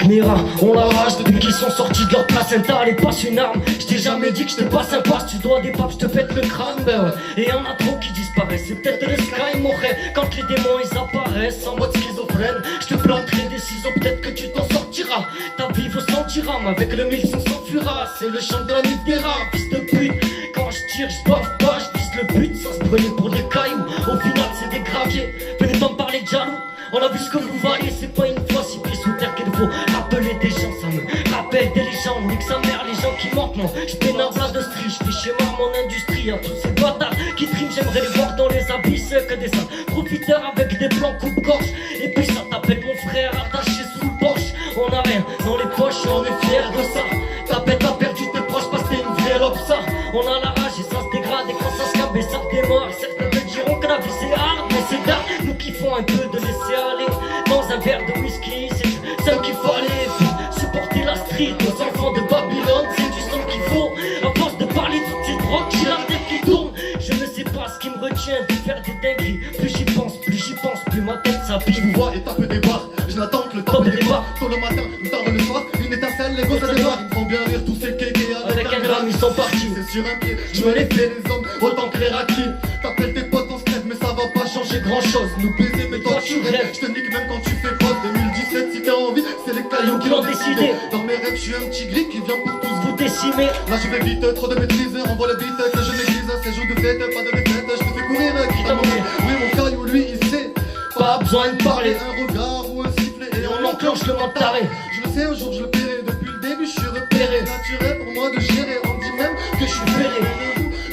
Mes rats ont la rage depuis qu'ils sont sortis de leur placenta. Les passe une arme, je t'ai jamais dit que j'étais pas sympa. Si tu dois des papes, je te pète le crâne, ben ouais. Et y'en a trop qui disparaissent, c'est peut-être le sky m'aurait. Quand les démons ils apparaissent en mode schizophrène, je te planterai des ciseaux, peut-être que tu t'en sortiras. Ta vie vaut 100 dirhams, avec le 1500 s'enfuira. C'est le chant de la nuit des rats, fils de pute. Quand je tire, je baffe pas, je vise le but sans se brûler pour des cailloux. Au final c'est des graviers, venez pas me parler de jaloux. On a vu ce que vous valiez, c'est pas une fois si pieds sous terre qu'il faut rappeler des gens. Ça me rappelle des légendes, nique sa mère les gens qui manquent. Moi je pénave l'industrie, je fais schéma mon industrie. À tous ces bâtards qui triment, j'aimerais les voir dans les abysses. Que des sales profiteurs avec des plans coupe-gorge. Et puis ça t'appelle mon frère attaché sous le porche. On a rien dans les poches, on est fiers de ça. Ta bête a perdu tes proches parce que t'es une vraie lobe ça. On a la rage et ça se dégrade et quand ça se cabe et ça démarre. Certains te diront que la vie c'est hard mais c'est dark. Nous kiffons un peu de laisser aller dans un verre de whisky. C'est du seul qu'il faut aller supporter la street. Aux enfants de Babylone c'est du sang qu'il faut. À force de parler de toutes ces drogues j'ai la tête qui tourne. Je ne sais pas ce qui me retient de faire des dingueries. Plus j'y pense, plus ma tête s'appuie. Je vous vois et tape des barres, je n'attends que le temps des débats. Tôt le matin, ou tard le soir, une étincelle, les gosses à démarre. Ils me font bien rire tous ces kékés avec un gramme ils sont partis. C'est sur un pied, je me les fais les hommes, autant que les raclis. T'appelles tes potes, on se crève, mais ça va pas changer grand chose. Nous baiser, mais toi tu rêves, je te nique même quand tu fais faute. 2017, si t'as envie, c'est les cailloux qui l'ont décidé. Dans mes rêves, je suis un petit gris qui vient pour tous vous décimer. Là je vais vite, trop de maîtrise, envoie le beat que je m'église. C'est jour de fête, pas de défaite, je te fais courir, qui t'a mourir. Oui mon caillou, lui il sait. Pas besoin de parler, un regard ou un sifflet et on enclenche le mode taré. Je le sais, un jour je le paierai, depuis le début je suis repéré. Naturel pour moi de gérer, on dit même que je suis ferré.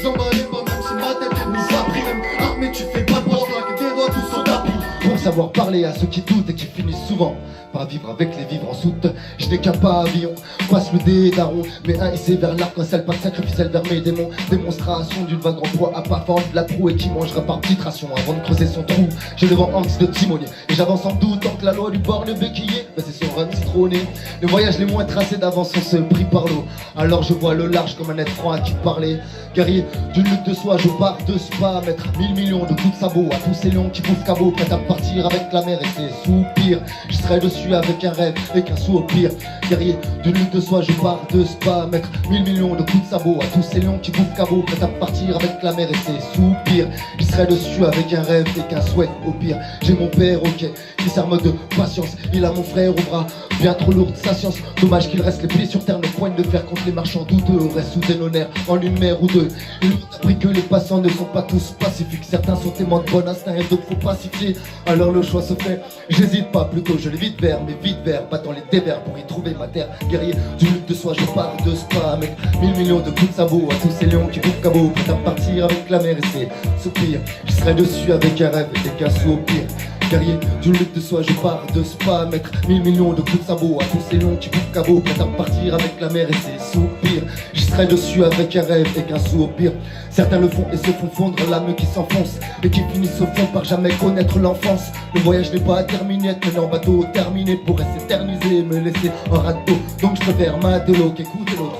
Vous emballez pas même si ma tête est mise à prix. Même ah mais tu fais pas de poche, claque tes doigts tous au tapis. Pour savoir parler à ceux qui doutent et qui finissent souvent par vivre avec les vivres en soute. Je n'ai qu'un pavillon, passe le dé daron. Mais un hissé vers l'arc-en-ciel, pas de sacrificiel vers mes démons. Démonstration d'une vague en poids à pas fendre la proue et qui mangera par petites rations avant de creuser son trou. J'ai le vent anx de timonier et j'avance en doute tant que la loi lui bord le béquillé. Mais c'est son run citronné. Le voyage les moins tracés d'avance on se pris par l'eau. Alors je vois le large comme un être franc à qui parler. Guerrier d'une lutte de soi, je pars de spa. Mettre 1000 millions de coups de sabot à tous ces lions qui bouffent cabot. Prêt à partir avec la mer et ses soupirs. Je serai dessus avec un rêve et qu'un soupir. Guerrier d'une lutte de soi, je pars de spa. Mettre 1000 millions de coups de sabot à tous ces lions qui bouffent cabot. Prêt à partir avec la mer et ses soupirs. Je serai dessus avec un rêve et qu'un souhait au pire. J'ai mon père ok qui s'arme de patience. Il a mon frère au bras bien trop lourd de sa science. Dommage qu'il reste les pieds sur terre, ne poigne de fer contre les marchands douteux. On reste sous nos nerfs en une mer ou deux. Ils ont appris que les passants ne sont pas tous pacifiques. Certains sont témoins de bon instinct et d'autres faut pacifier. Alors le choix se fait, j'hésite pas, plutôt je l'évite vers mais vite vers, battant les dévers pour y trouver ma terre. Guerrier du lutte de soi, je pars de spa. Avec 1000 millions de coups de sabot à tous ces lions qui bouffent cabot. Prêt à partir avec la mer et ses soupirs. Je serai dessus avec un rêve et qu'un soupir. Guerrier d'une lutte de soi, je pars de spa. Mettre 1000 millions de coups de sabot à tous ces lions qui bouffent cabot. Prêt à partir avec la mer et ses soupirs. Je serai dessus avec un rêve et qu'un soupir. Certains le font et se font fondre l'âme qui s'enfonce et qui finissent au fond par jamais connaître l'enfance. Le voyage n'est pas terminé, mais en bateau terminé pourrait s'éterniser, me laisser en radeau. Donc je préfère ma de l'eau qu'écouter l'autre.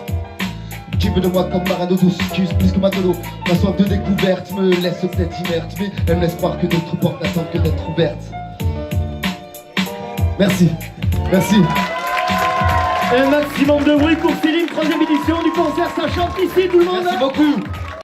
Qui veut de moi comme marin d'eau douce, qui use plus que matelot. Ma soif de découverte me laisse peut-être inerte, mais elle me laisse croire que d'autres portes n'attendent que d'être ouvertes. Merci, merci. Un maximum de bruit pour Céline, 3ème édition du concert, ça chante ici tout le monde. Merci beaucoup.